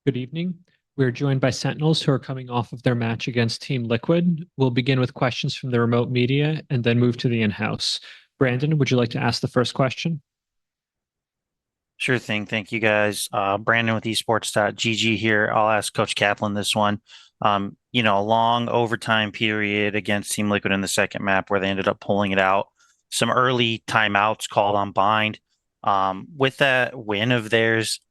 Good evening. We are joined by Sentinels who are coming off of their match against Team Liquid. We'll begin with questions from the remote media and then move to the in-house. Brandon, would you like to ask the first question? Sure thing. Thank you guys. Brandon with esports.gg here. I'll ask Coach Kaplan this one. A long overtime period against Team Liquid in the second map where they ended up pulling it out. Some early timeouts called on Bind. With that win of theirs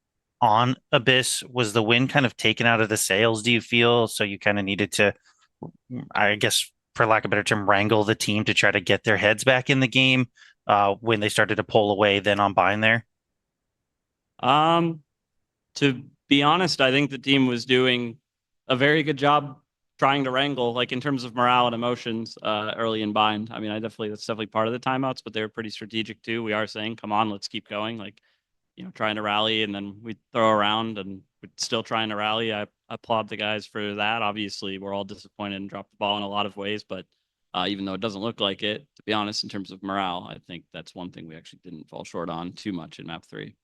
on Abyss, was the win kind of taken out of the sails, do you feel? So you kind of needed to, I guess, for lack of a better term, wrangle the team to try to get their heads back in the game when they started to pull away then on Bind there? Um, to be honest, I think the team was doing a very good job trying to wrangle, like in terms of morale and emotions, early in bind. I mean, that's definitely part of the timeouts, but they were pretty strategic too. We are saying, come on, let's keep going. Like, trying to rally and then we throw around and we're still trying to rally. I applaud the guys for that. Obviously, we're all disappointed and dropped the ball in a lot of ways, but even though it doesn't look like it, to be honest, in terms of morale, I think that's one thing we actually didn't fall short on too much in map 3.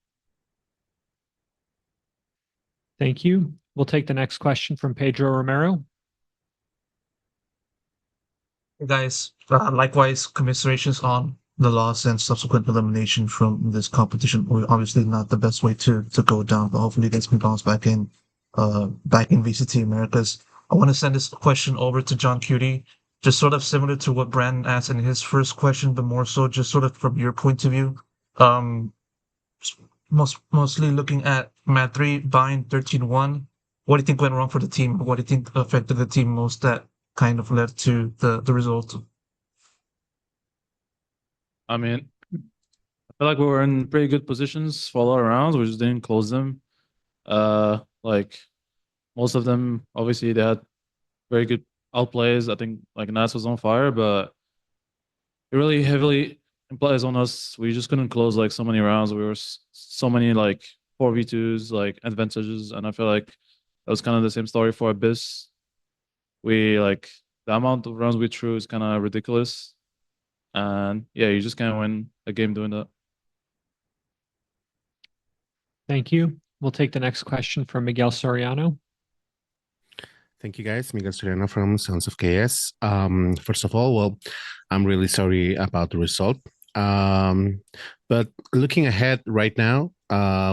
Thank you. We'll take the next question from Pedro Romero. Hey guys, likewise, commiserations on the loss and subsequent elimination from this competition. Obviously not the best way to go down, but hopefully you guys can bounce back in VCT Americas. I want to send this question over to John Cutie, just sort of similar to what Brandon asked in his first question, but more so just sort of from your point of view. Um, mostly looking at Mat 3, Bind 13-1. What do you think went wrong for the team? What do you think affected the team most that kind of led to the result? I mean, I feel like we were in pretty good positions for a lot of rounds. We just didn't close them. Like most of them, obviously they had very good outplays. I think like Nats was on fire, but it really heavily implies on us. We just couldn't close like so many rounds. We were so many like 4v2s, like advantages, and I feel like that was kind of the same story for Abyss. We like the amount of rounds we threw is kind of ridiculous, and yeah, you just can't win a game doing that. Thank you. We'll take the next question from Miguel Soriano. Thank you, guys. Miguel Soriano from Sons of KS. First of all, well, I'm really sorry about the result. But looking ahead right now,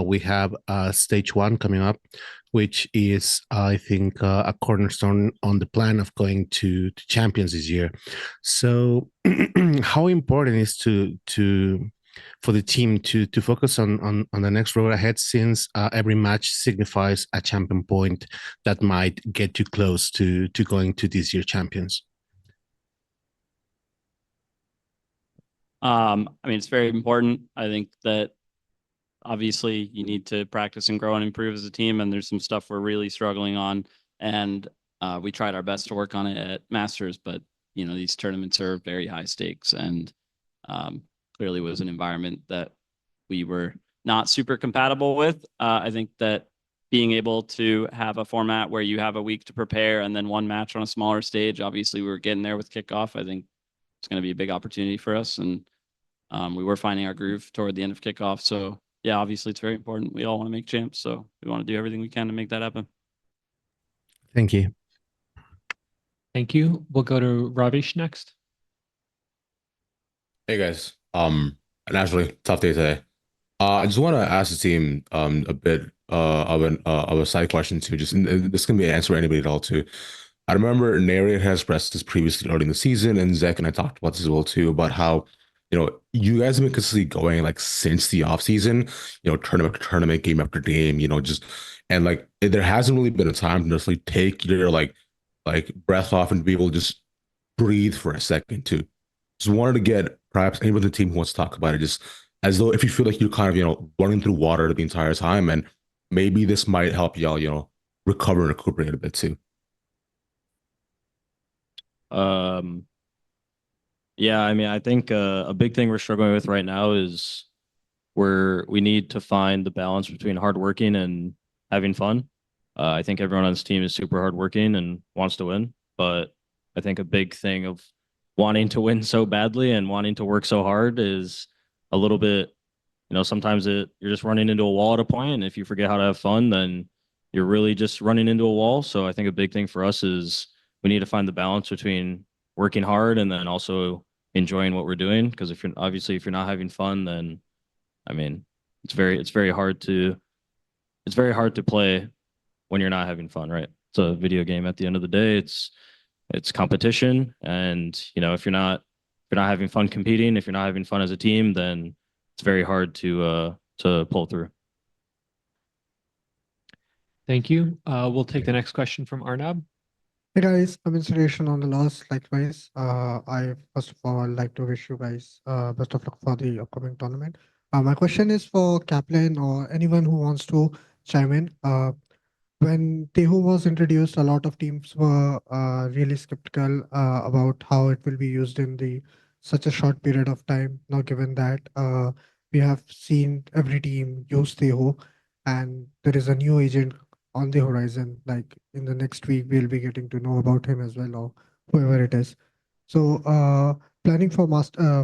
we have stage 1 coming up, which is, I think, a cornerstone on the plan of going to champions this year. So, how important is to for the team to focus on the next road ahead, since every match signifies a champion point that might get you close to going to this year champions? I mean, it's very important. I think that obviously you need to practice and grow and improve as a team, and there's some stuff we're really struggling on. And we tried our best to work on it at Masters, but these tournaments are very high stakes, and clearly was an environment that we were not super compatible with. I think that being able to have a format where you have a week to prepare and then one match on a smaller stage, obviously we were getting there with kickoff. I think it's going to be a big opportunity for us, and we were finding our groove toward the end of kickoff. So yeah, obviously it's very important. We all want to make champs, so we want to do everything we can to make that happen. Thank you. Thank you. We'll go to Ravish next. Hey guys, naturally tough day today. I just want to ask the team a bit of a side question too. Just this can be an answer for anybody at all too. I remember Narrator has expressed this previously early in the season, and Zach and I talked about this as well too, about how you guys have been consistently going like since the off season, tournament after tournament, game after game, just and like there hasn't really been a time to just like take your like breath off and be able to just breathe for a second too. Just wanted to get perhaps anyone on the team who wants to talk about it, just as though if you feel like you're kind of, running through water the entire time, and maybe this might help y'all, recover and recuperate a bit too. Um, yeah, I mean, I think a big thing we're struggling with right now is we need to find the balance between hardworking and having fun. I think everyone on this team is super hardworking and wants to win, but I think a big thing of wanting to win so badly and wanting to work so hard is a little bit, sometimes you're just running into a wall at a point, and if you forget how to have fun, then you're really just running into a wall. So I think a big thing for us is we need to find the balance between working hard and then also enjoying what we're doing. Because if you're not having fun, then I mean, it's very hard to play when you're not having fun, right? It's a video game at the end of the day. It's competition, and if you're not having fun competing, if you're not having fun as a team, then it's very hard to pull through. Thank you. We'll take the next question from Arnab. Hey guys, commiseration on the loss. Likewise, I first of all like to wish you guys best of luck for the upcoming tournament. My question is for Kaplan or anyone who wants to chime in. When Tehu was introduced, a lot of teams were really skeptical about how it will be used in the such a short period of time. Now, given that we have seen every team use Tehu, and there is a new agent on the horizon, like in the next week, we'll be getting to know about him as well, or whoever it is. So, planning for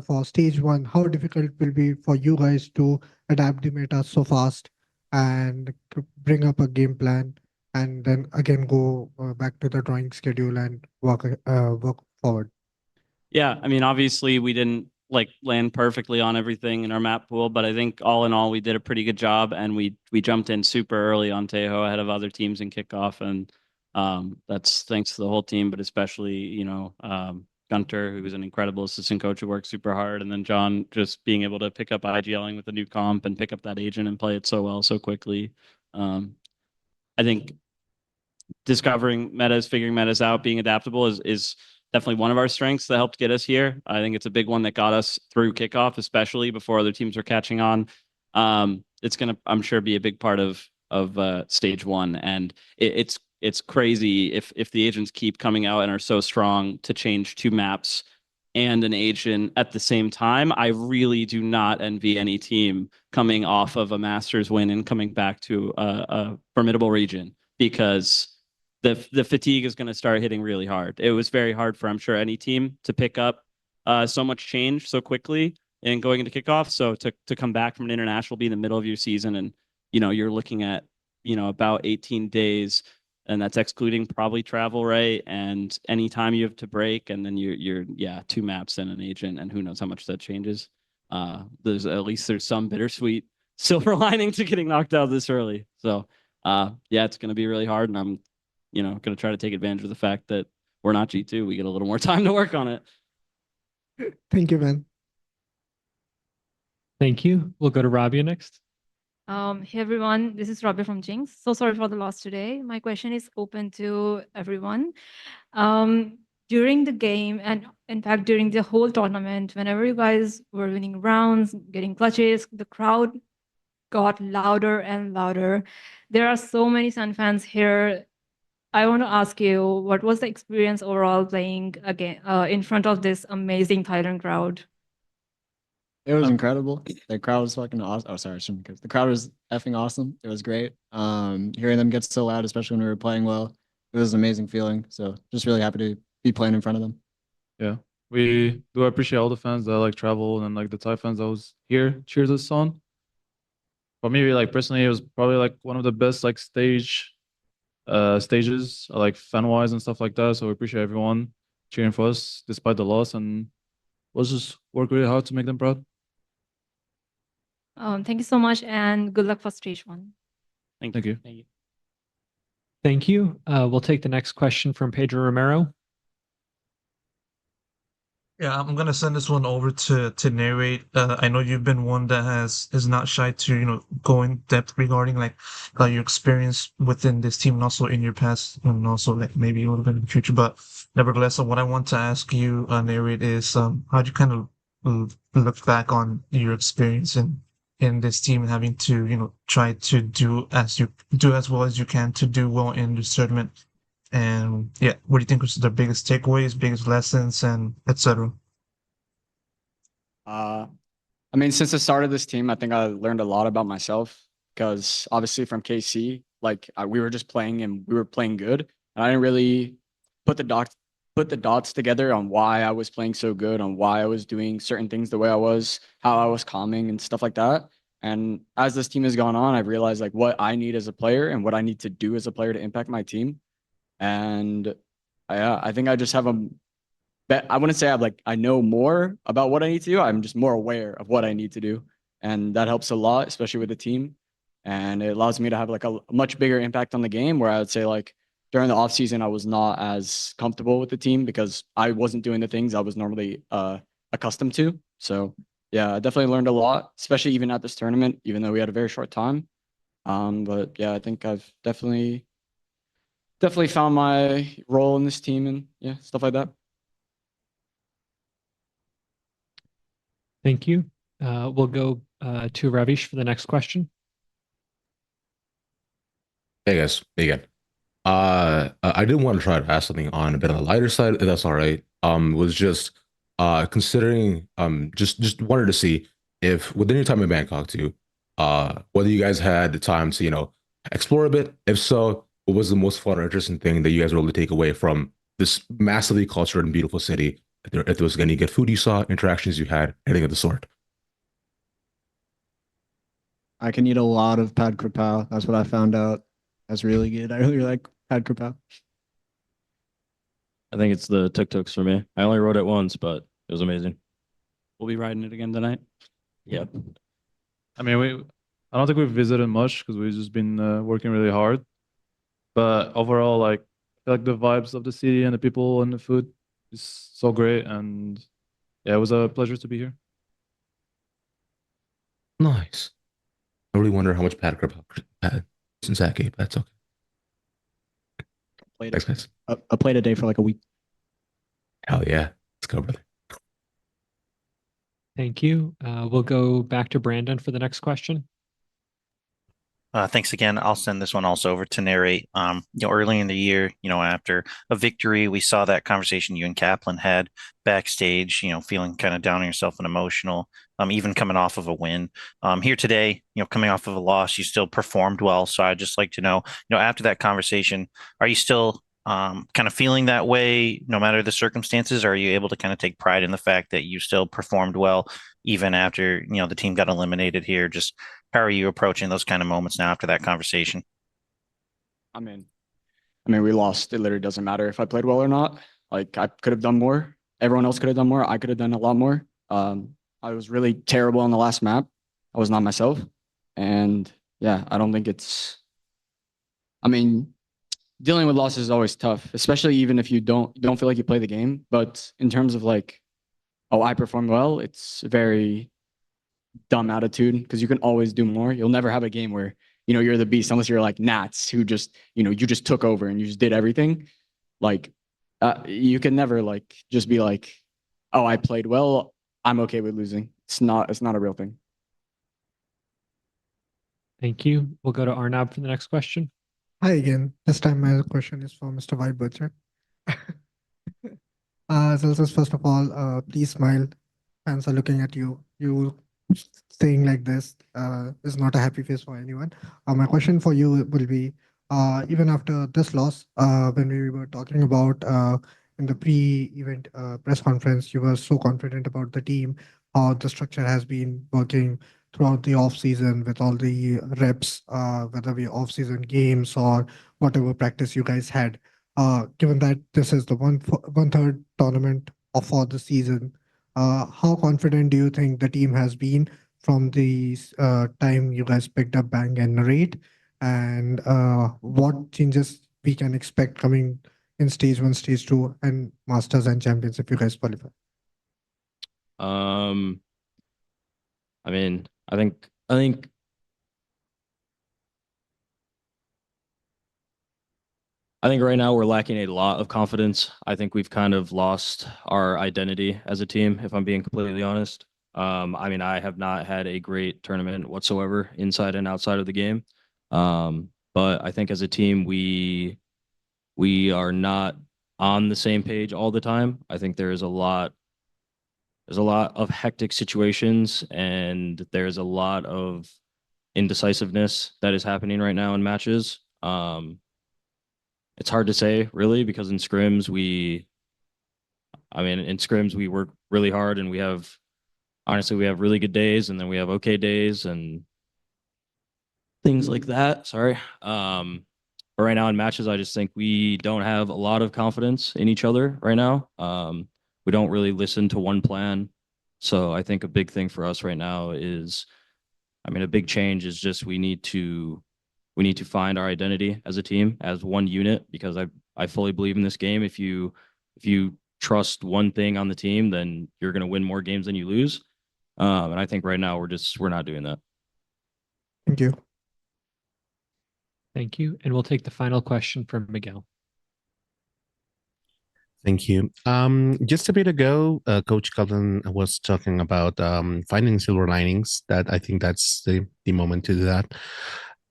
for stage one, how difficult will be for you guys to adapt the meta so fast and bring up a game plan, and then again go back to the drawing schedule and work forward. Yeah, I mean, obviously we didn't land perfectly on everything in our map pool, but I think all in all we did a pretty good job, and we jumped in super early on Tejo ahead of other teams in kickoff, and that's thanks to the whole team, but especially Gunter, who was an incredible assistant coach who worked super hard, and then John just being able to pick up IGLing with a new comp and pick up that agent and play it so well so quickly. I think discovering metas, figuring metas out, being adaptable is definitely one of our strengths that helped get us here. I think it's a big one that got us through kickoff, especially before other teams were catching on. It's gonna, I'm sure, be a big part of stage one, and it's crazy if the agents keep coming out and are so strong to change 2 maps and an agent at the same time. I really do not envy any team coming off of a Masters win and coming back to a formidable region, because the fatigue is going to start hitting really hard. It was very hard for, I'm sure, any team to pick up so much change so quickly and going into kickoff. So to come back from an international, be in the middle of your season, and you're looking at about 18 days, and that's excluding probably travel, right? And any time you have to break, and then you're 2 maps and an agent, and who knows how much that changes. There's some bittersweet silver lining to getting knocked out this early. So it's going to be really hard, and I'm going to try to take advantage of the fact that we're not G2. We get a little more time to work on it. Thank you, man. Thank you. We'll go to Rabia next. Hey everyone, this is Rabia from Jinx. So sorry for the loss today. My question is open to everyone. During the game, and in fact during the whole tournament, whenever you guys were winning rounds, getting clutches, the crowd got louder and louder. There are so many Sun fans here. I want to ask you, what was the experience overall playing again in front of this amazing Thailand crowd? It was incredible. The crowd was fucking awesome. Oh, sorry, I shouldn't, because the crowd was effing awesome. It was great. Hearing them get so loud, especially when we were playing well, it was an amazing feeling. So just really happy to be playing in front of them. Yeah, we do appreciate all the fans that travel, and the Thai fans that was here cheers us on. For me, personally, it was probably one of the best stages, fan wise and stuff like that. So we appreciate everyone cheering for us despite the loss, and let's just work really hard to make them proud. Thank you so much, and good luck for stage one. Thank you. Thank you. We'll take the next question from Pedro Romero. Yeah, I'm gonna send this one over to narrate. I know you've been one that is not shy to go in depth regarding your experience within this team, and also in your past, and also maybe a little bit in the future. But nevertheless, what I want to ask you, narrate, is how'd you kind of look back on your experience in this team, and having to try to do as well as you can to do well in this tournament. And what do you think was the biggest takeaways, biggest lessons, and etc.? I mean, since the start of this team, I think I learned a lot about myself, because obviously from KC, we were just playing and we were playing good. And I didn't really put the dots together on why I was playing so good, on why I was doing certain things the way I was, how I was calming and stuff like that. And as this team has gone on, I've realized like what I need as a player and what I need to do as a player to impact my team. And I think I just have I wouldn't say I know more about what I need to do. I'm just more aware of what I need to do. And that helps a lot, especially with the team. And it allows me to have like a much bigger impact on the game, where I would say like during the off season, I was not as comfortable with the team because I wasn't doing the things I was normally accustomed to. So yeah, I definitely learned a lot, especially even at this tournament, even though we had a very short time. But yeah, I think I've definitely found my role in this team and yeah, stuff like that. Thank you. We'll go to Ravish for the next question. Hey guys, me again. I did want to try to ask something on a bit on the lighter side, if that's all right. Was just considering just wanted to see if within your time in Bangkok too, whether you guys had the time to, explore a bit. If so, what was the most fun or interesting thing that you guys were able to take away from this massively cultured and beautiful city? If there was any good food you saw, interactions you had, anything of the sort. I can eat a lot of pad krapao. That's what I found out. That's really good. I really like pad krapao. I think it's the tuk-tuks for me. I only rode it once, but it was amazing. We'll be riding it again tonight. Yep. I mean, I don't think we've visited much because we've just been working really hard. But overall, like, I feel like the vibes of the city and the people and the food is so great. And yeah, it was a pleasure to be here. Nice. I really wonder how much pad krapao since that game. That's okay. Thanks, guys. I played a day for like a week. Hell yeah. Let's go, brother. Thank you. We'll go back to Brandon for the next question. Thanks again. I'll send this one also over to narrate. Early in the year, after a victory, we saw that conversation you and Kaplan had backstage, feeling kind of down on yourself and emotional, even coming off of a win. Here today, coming off of a loss, you still performed well. So I'd just like to know, after that conversation, are you still kind of feeling that way no matter the circumstances? Or are you able to kind of take pride in the fact that you still performed well even after, the team got eliminated here? Just how are you approaching those kind of moments now after that conversation? I mean, we lost. It literally doesn't matter if I played well or not. Like I could have done more. Everyone else could have done more. I could have done a lot more. I was really terrible on the last map. I was not myself. And yeah, I don't think it's, dealing with losses is always tough, especially even if you don't feel like you play the game. But in terms of like, oh, I performed well, it's very dumb attitude because you can always do more. You'll never have a game where, you're the beast unless you're like Nats who just, you just took over and you just did everything. Like, you can never like just be like, oh, I played well, I'm okay with losing. It's not a real thing. Thank you. We'll go to Arnab for the next question. Hi again. This time my question is for Mr. White Butcher. Zellsis, first of all, please smile. Fans are looking at you. You saying like this is not a happy face for anyone. My question for you will be, even after this loss, when we were talking about in the pre-event press conference, you were so confident about the team, how the structure has been working throughout the off season with all the reps, whether we off season games or whatever practice you guys had. Given that this is the one third tournament for the season, how confident do you think the team has been from the time you guys picked up Bang and Narrate, and what changes we can expect coming in stage 1, stage 2, and Masters and Champions if you guys qualify? I think right now we're lacking a lot of confidence. I think we've kind of lost our identity as a team, if I'm being completely honest. I have not had a great tournament whatsoever inside and outside of the game. But I think as a team, we are not on the same page all the time. I think there's a lot of hectic situations and there's a lot of indecisiveness that is happening right now in matches. It's hard to say really because in scrims we work really hard and we have really good days and then we have okay days and things like that. Sorry. But right now in matches, I just think we don't have a lot of confidence in each other right now. We don't really listen to one plan. So I think a big thing for us right now is, I mean, a big change is just we need to find our identity as a team, as one unit, because I fully believe in this game. If you trust one thing on the team, then you're going to win more games than you lose. And I think right now we're not doing that. Thank you. Thank you. And we'll take the final question from Miguel. Thank you. Just a bit ago, Coach Cullen was talking about finding silver linings. That I think that's the moment to do that.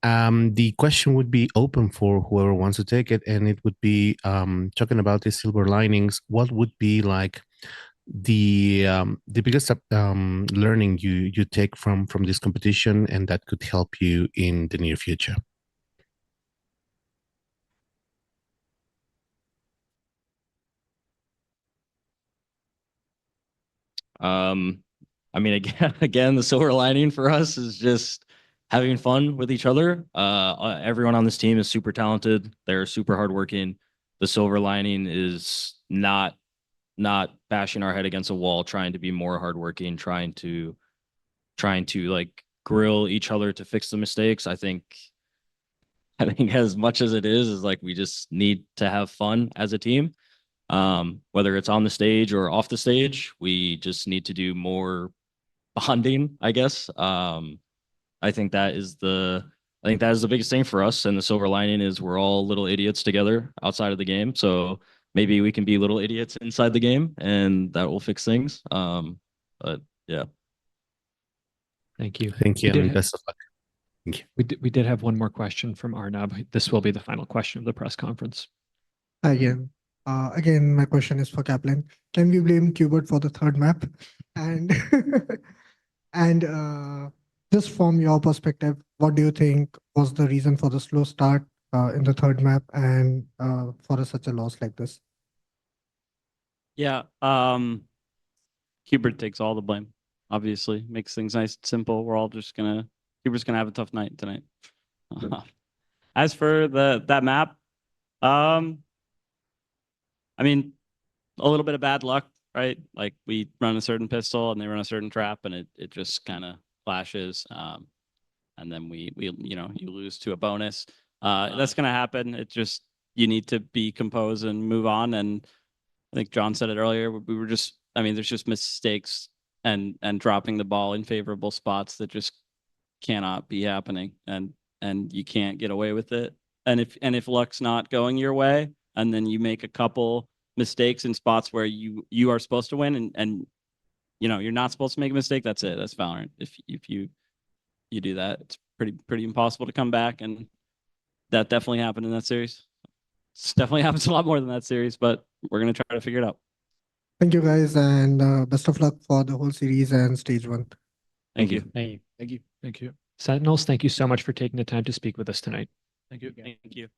The question would be open for whoever wants to take it, and it would be talking about the silver linings. What would be like the biggest learning you take from this competition, and that could help you in the near future? I mean, again, the silver lining for us is just having fun with each other. Everyone on this team is super talented. They're super hardworking. The silver lining is not bashing our head against a wall, trying to be more hardworking, trying to like grill each other to fix the mistakes. I think as much as it is like we just need to have fun as a team. Whether it's on the stage or off the stage, we just need to do more bonding, I guess. I think that is the biggest thing for us. And the silver lining is we're all little idiots together outside of the game. So maybe we can be little idiots inside the game, and that will fix things. But yeah. Thank you. Thank you, and best of luck. Thank you. We did have one more question from Arnab. This will be the final question of the press conference. Again, my question is for Kaplan. Can we blame Qbert for the third map? And and just from your perspective, what do you think was the reason for the slow start in the third map and for such a loss like this? Yeah, Hubert takes all the blame. Obviously, makes things nice and simple. We're all just Hubert's gonna have a tough night tonight. As for that map, I mean, a little bit of bad luck, right? Like we run a certain pistol and they run a certain trap, and it just kind of clashes. And then we you lose to a bonus. That's gonna happen. It just, you need to be composed and move on. And I think John said it earlier. We were just, I mean, there's just mistakes and dropping the ball in favorable spots that just cannot be happening, and you can't get away with it. And if luck's not going your way, and then you make a couple mistakes in spots where you are supposed to win, and you're not supposed to make a mistake, that's it. That's VALORANT. If you do that, it's pretty impossible to come back, and that definitely happened in that series. It's definitely happens a lot more than that series, but we're gonna try to figure it out. Thank you guys, and best of luck for the whole series and stage 1. Thank you. Thank you. Thank you. Thank you. Sentinels, thank you so much for taking the time to speak with us tonight. Thank you. Thank you.